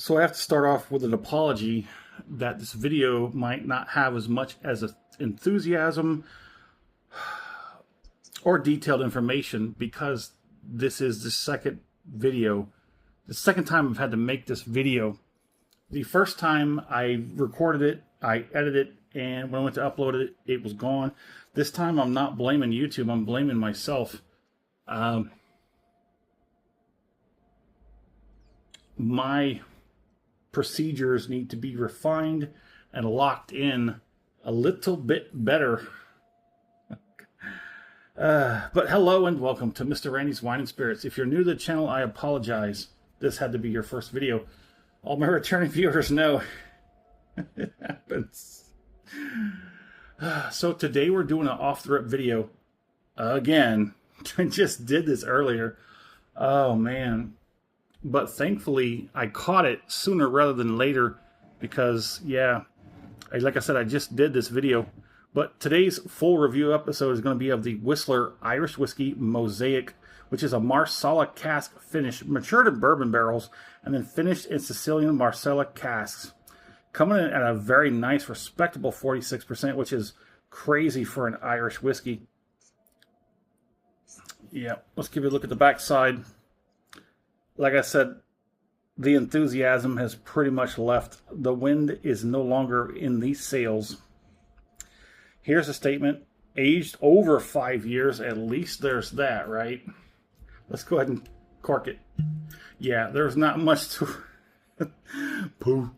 So I have to start off with an apology that this video might not have as much as enthusiasm or detailed information, because this is the second video, the second time I've had to make this video. The first time I recorded it, I edited it, and when I went to upload it, it was gone. This time I'm not blaming YouTube, I'm blaming myself. My procedures need to be refined and locked in a little bit better. But hello and welcome to Mr. Randy's Wine and Spirits. If you're new to the channel, I apologize. This had to be your first video. All my returning viewers know it happens. So today we're doing an off-the-rip video again. I just did this earlier. Oh man. But thankfully I caught it sooner rather than later, because yeah, like I said, I just did this video. But today's full review episode is going to be of the Whistler Irish Whiskey Mosaic, which is a Marsala cask finish, matured in bourbon barrels, and then finished in Sicilian Marsala casks. Coming in at a very nice, respectable 46%, which is crazy for an Irish whiskey. Yeah, let's give you a look at the back side. Like I said, the enthusiasm has pretty much left. The wind is no longer in these sails. Here's a statement: aged over 5 years. At least there's that, right? Let's go ahead and cork it. Yeah, there's not much to poo.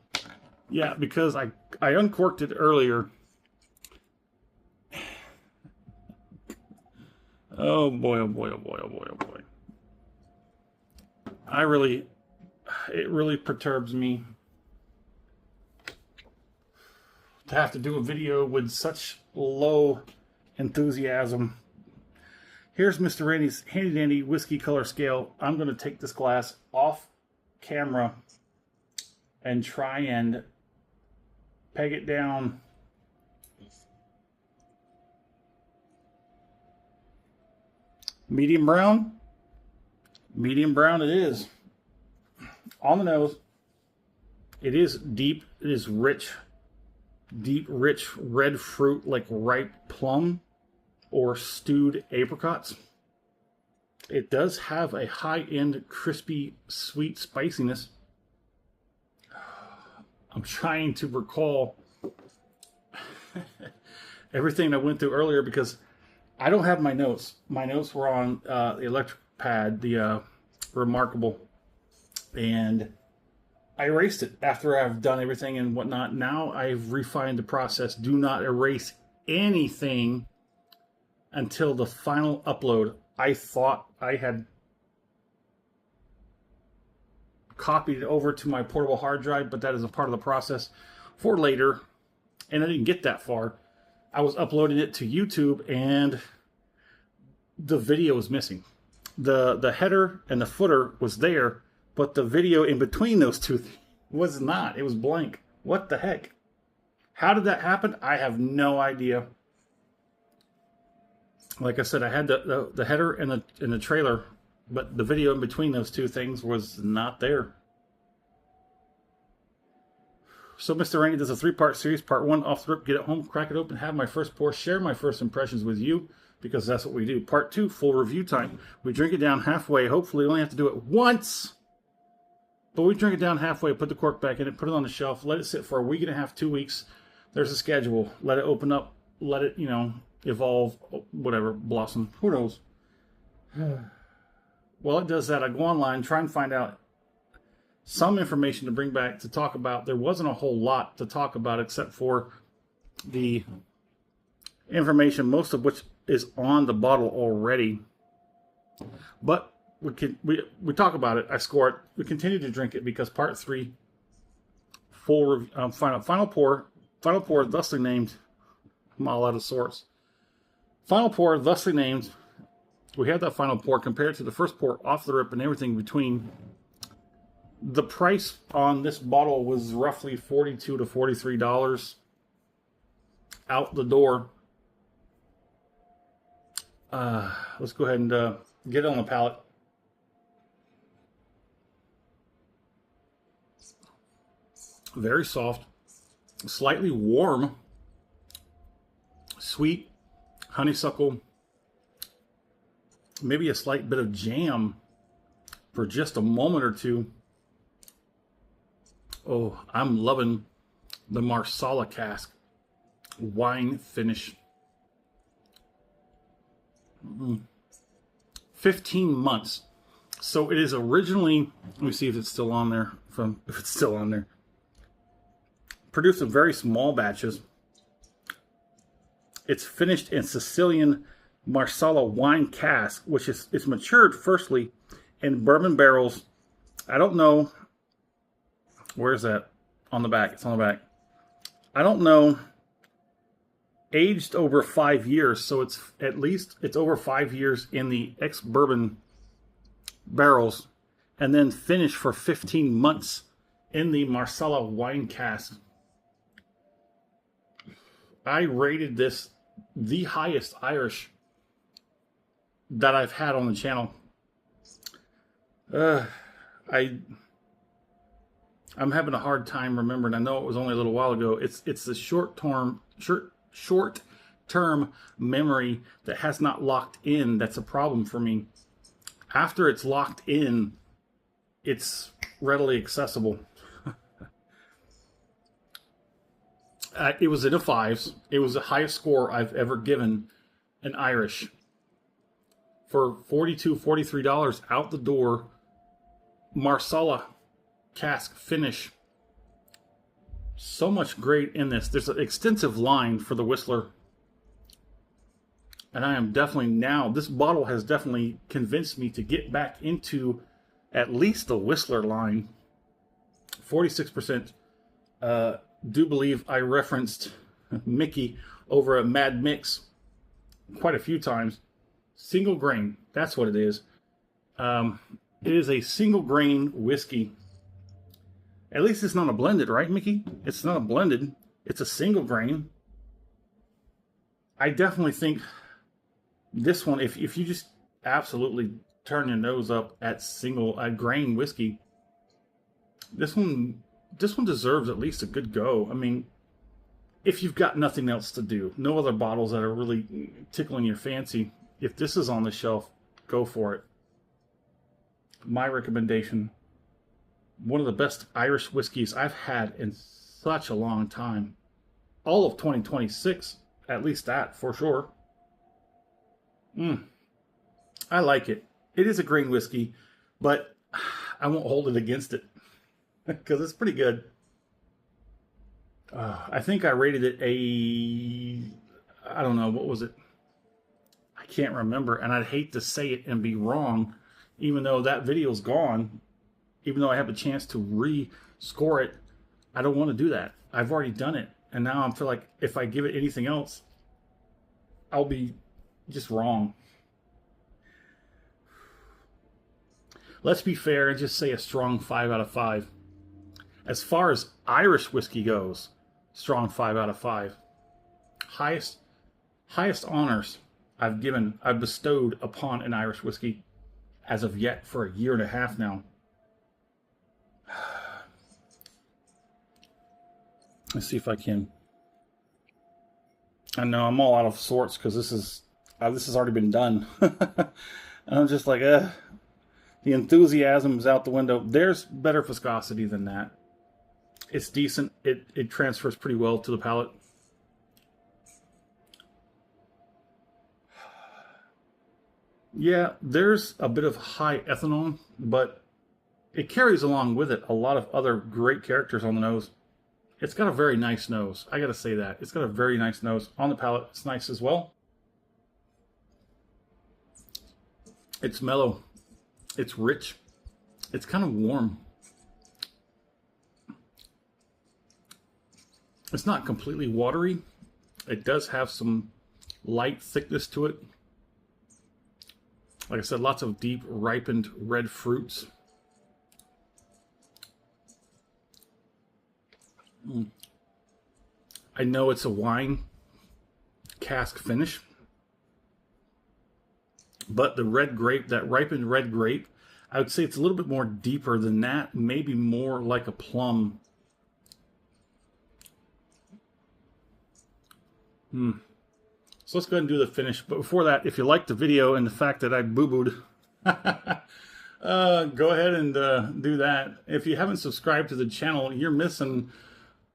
Yeah, because I uncorked it earlier. Oh boy, oh boy, oh boy, oh boy, oh boy. It really perturbs me to have to do a video with such low enthusiasm. Here's Mr. Randy's handy dandy whiskey color scale. I'm going to take this glass off camera and try and peg it down. Medium brown. Medium brown it is. On the nose, it is deep, it is rich. Deep, rich red fruit, like ripe plum or stewed apricots. It does have a high-end, crispy, sweet spiciness. I'm trying to recall everything I went through earlier, because I don't have my notes. My notes were on the electric pad, the Remarkable, and I erased it after I've done everything and whatnot. Now I've refined the process. Do not erase anything until the final upload. I thought I had copied it over to my portable hard drive, but that is a part of the process for later, and I didn't get that far. I was uploading it to YouTube and the video was missing. The header and the footer was there, but the video in between those two was not. It was blank. What the heck? How did that happen? I have no idea. Like I said, I had the header and the trailer, but the video in between those two things was not there. So Mr. Randy does a 3-part series. Part 1, off the rip, get it home, crack it open, have my first pour, share my first impressions with you, because that's what we do. Part 2, full review time. We drink it down halfway. Hopefully we only have to do it once. But we drink it down halfway, put the cork back in it, put it on the shelf, let it sit for a week and a half, 2 weeks. There's a schedule. Let it open up, let it, evolve, whatever, blossom. Who knows? While it does that, I go online, try and find out some information to bring back to talk about. There wasn't a whole lot to talk about except for the information, most of which is on the bottle already. But we talk about it. I score it. We continue to drink it, because part 3, full final pour, thusly named. I'm all out of sorts. Final pour, thusly named. We have that final pour compared to the first pour, off the rip, and everything between. The price on this bottle was roughly $42 to $43 out the door. Let's go ahead and get it on the palate. Very soft, slightly warm, sweet, honeysuckle, maybe a slight bit of jam for just a moment or two. Oh, I'm loving the Marsala cask wine finish. 15 months. So it is originally, let me see if it's still on there. If it's still on there. Produced in very small batches. It's finished in Sicilian Marsala wine cask, which is it's matured firstly in bourbon barrels. I don't know. Where's that? On the back. It's on the back. I don't know. Aged over 5 years, so it's at least it's over 5 years in the ex-bourbon barrels, and then finished for 15 months in the Marsala wine cask. I rated this the highest Irish that I've had on the channel. I'm having a hard time remembering. I know it was only a little while ago. It's the short-term memory that has not locked in that's a problem for me. After it's locked in, it's readily accessible. It was in the fives. It was the highest score I've ever given an Irish. For $42, $43 out the door, Marsala cask finish. So much great in this. There's an extensive line for the Whistler. And I am definitely now, this bottle has definitely convinced me to get back into at least the Whistler line. 46%. Do believe I referenced Mickey over at Mad Mix quite a few times. Single grain, that's what it is. It is a single grain whiskey. At least it's not a blended, right, Mickey? It's not a blended. It's a single grain. I definitely think this one, if you just absolutely turn your nose up at single grain whiskey, this one deserves at least a good go. I mean, if you've got nothing else to do, no other bottles that are really tickling your fancy, if this is on the shelf, go for it. My recommendation. One of the best Irish whiskeys I've had in such a long time. All of 2026, at least that for sure. I like it. It is a grain whiskey, but I won't hold it against it because it's pretty good. I think I rated it I don't know, what was it? I can't remember, and I'd hate to say it and be wrong, even though that video's gone. Even though I have a chance to re-score it, I don't want to do that. I've already done it. And now I feel like if I give it anything else, I'll be just wrong. Let's be fair and just say a strong 5 out of 5. As far as Irish whiskey goes, strong 5 out of 5. Highest honors I've bestowed upon an Irish whiskey as of yet for a year and a half now. Let's see if I can. I know I'm all out of sorts because this has already been done. And I'm just like, the enthusiasm is out the window. There's better viscosity than that. It's decent. It transfers pretty well to the palate. Yeah, there's a bit of high ethanol, but it carries along with it a lot of other great characters on the nose. It's got a very nice nose. I gotta say that. It's got a very nice nose. On the palate, it's nice as well. It's mellow. It's rich. It's kind of warm. It's not completely watery. It does have some light thickness to it. Like I said, lots of deep ripened red fruits. I know it's a wine cask finish, but the red grape, that ripened red grape, I would say it's a little bit more deeper than that, maybe more like a plum So let's go ahead and do the finish. But before that, if you liked the video and the fact that I boo-booed, go ahead and do that. If you haven't subscribed to the channel, you're missing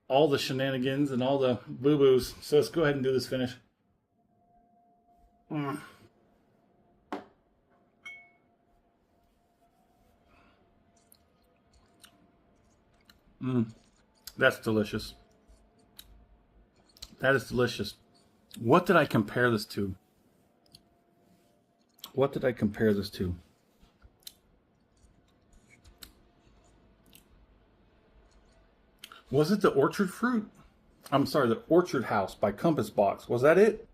all the shenanigans and all the boo-boos. So let's go ahead and do this finish. That's delicious. That is delicious. What did I compare this to? What did I compare this to? Was it the Orchard Fruit? I'm sorry, the Orchard House by Compass Box. Was that it?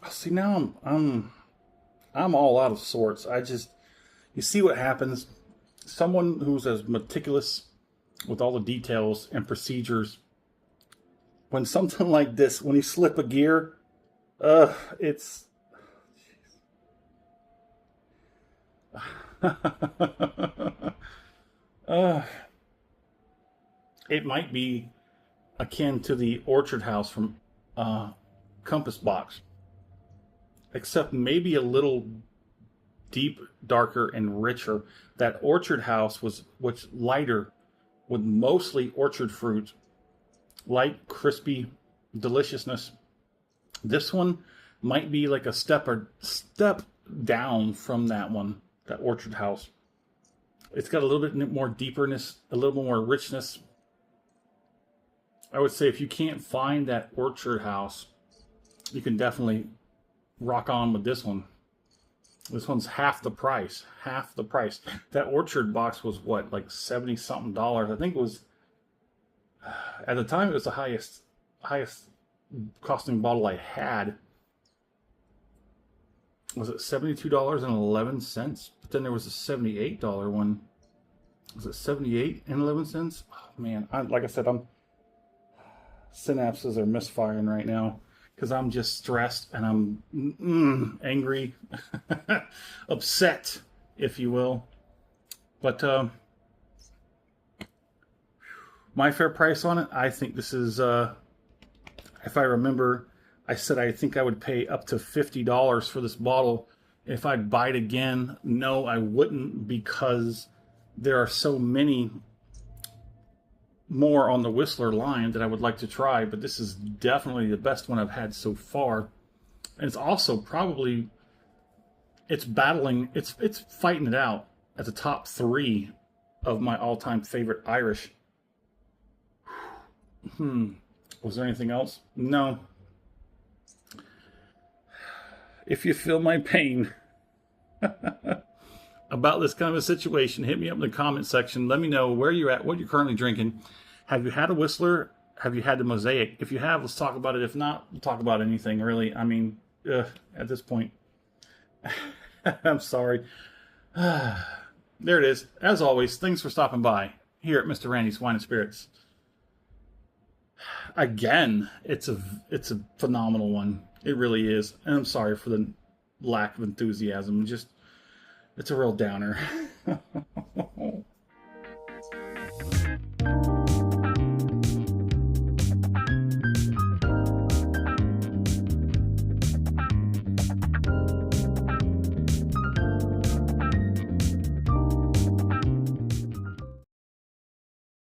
See, now I'm all out of sorts. You see what happens. Someone who's as meticulous with all the details and procedures, when something like this, when you slip a gear, it's it might be akin to the Orchard House from Compass Box, except maybe a little deep, darker, and richer. That Orchard House was lighter, with mostly orchard fruit, light, crispy deliciousness. This one might be like a step down from that one, that Orchard House. It's got a little bit more deeperness, a little more richness. I would say if you can't find that Orchard House, you can definitely rock on with this one. This one's half the price. Half the price. That Orchard box was what, like $70-something? I think it was, at the time, it was the highest costing bottle I had. Was it $72.11? But then there was a $78 one. Was it $78.11? Oh man, like I said, synapses are misfiring right now because I'm just stressed and I'm angry, upset, if you will. But my fair price on it, I think this is, if I remember, I said I think I would pay up to $50 for this bottle. If I'd buy it again, no, I wouldn't, because there are so many more on the Whistler line that I would like to try, but this is definitely the best one I've had so far. And it's also probably, it's fighting it out at the top 3 of my all-time favorite Irish. Was there anything else? No. If you feel my pain about this kind of a situation, hit me up in the comment section. Let me know where you're at, what you're currently drinking. Have you had a Whistler? Have you had the Mosaic? If you have, let's talk about it. If not, we'll talk about anything, really. I mean, at this point, I'm sorry. There it is. As always, thanks for stopping by here at Mr. Randy's Wine and Spirits. Again, it's a phenomenal one. It really is. And I'm sorry for the lack of enthusiasm. It's a real downer.